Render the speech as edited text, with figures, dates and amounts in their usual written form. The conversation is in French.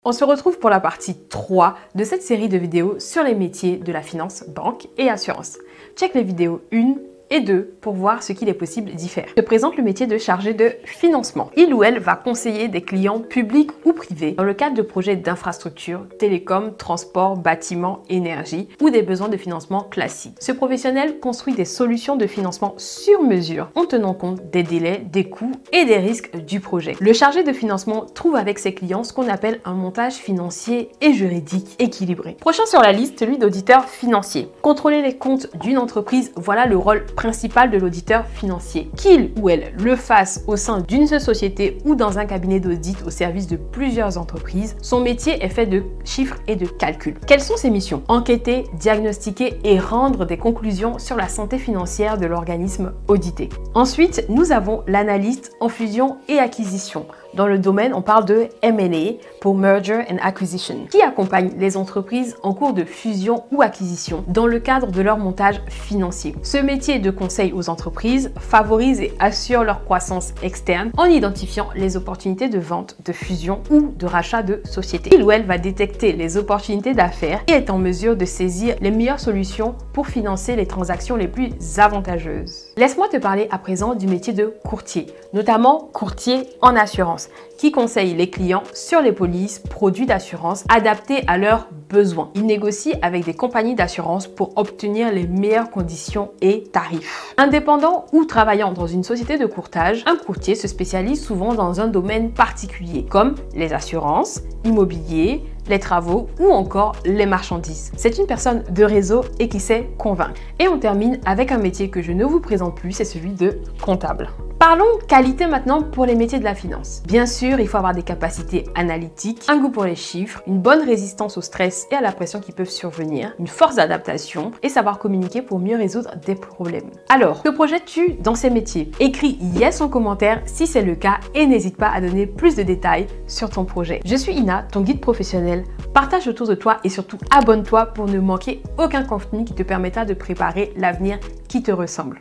On se retrouve pour la partie 3 de cette série de vidéos sur les métiers de la finance, banque et assurance. Check les vidéos 1 et 2 pour voir ce qu'il est possible d'y faire. Je présente le métier de chargé de financement. Il ou elle va conseiller des clients publics ou privés dans le cadre de projets d'infrastructure, télécom, transport, bâtiment, énergie ou des besoins de financement classiques. Ce professionnel construit des solutions de financement sur mesure en tenant compte des délais, des coûts et des risques du projet. Le chargé de financement trouve avec ses clients ce qu'on appelle un montage financier et juridique équilibré. Prochain sur la liste, celui d'auditeur financier. Contrôler les comptes d'une entreprise, voilà le rôle principal de l'auditeur financier. Qu'il ou elle le fasse au sein d'une seule société ou dans un cabinet d'audit au service de plusieurs entreprises, son métier est fait de chiffres et de calculs. Quelles sont ses missions? Enquêter, diagnostiquer et rendre des conclusions sur la santé financière de l'organisme audité. Ensuite, nous avons l'analyste en fusion et acquisition. Dans le domaine, on parle de M&A pour Merger and Acquisition, qui accompagne les entreprises en cours de fusion ou acquisition dans le cadre de leur montage financier. Ce métier de conseil aux entreprises favorise et assure leur croissance externe en identifiant les opportunités de vente, de fusion ou de rachat de sociétés. Il ou elle va détecter les opportunités d'affaires et est en mesure de saisir les meilleures solutions pour financer les transactions les plus avantageuses. Laisse-moi te parler à présent du métier de courtier, notamment courtier en assurance, qui conseille les clients sur les polices, produits d'assurance adaptés à leurs besoins. Il négocie avec des compagnies d'assurance pour obtenir les meilleures conditions et tarifs. Indépendant ou travaillant dans une société de courtage, un courtier se spécialise souvent dans un domaine particulier, comme les assurances, immobilier, les travaux ou encore les marchandises. C'est une personne de réseau et qui sait convaincre. Et on termine avec un métier que je ne vous présente plus, c'est celui de comptable. Parlons qualité maintenant pour les métiers de la finance. Bien sûr, il faut avoir des capacités analytiques, un goût pour les chiffres, une bonne résistance au stress et à la pression qui peuvent survenir, une force d'adaptation et savoir communiquer pour mieux résoudre des problèmes. Alors, que projettes-tu dans ces métiers? Écris yes en commentaire si c'est le cas et n'hésite pas à donner plus de détails sur ton projet. Je suis Ina, ton guide professionnel. Partage autour de toi et surtout abonne-toi pour ne manquer aucun contenu qui te permettra de préparer l'avenir qui te ressemble.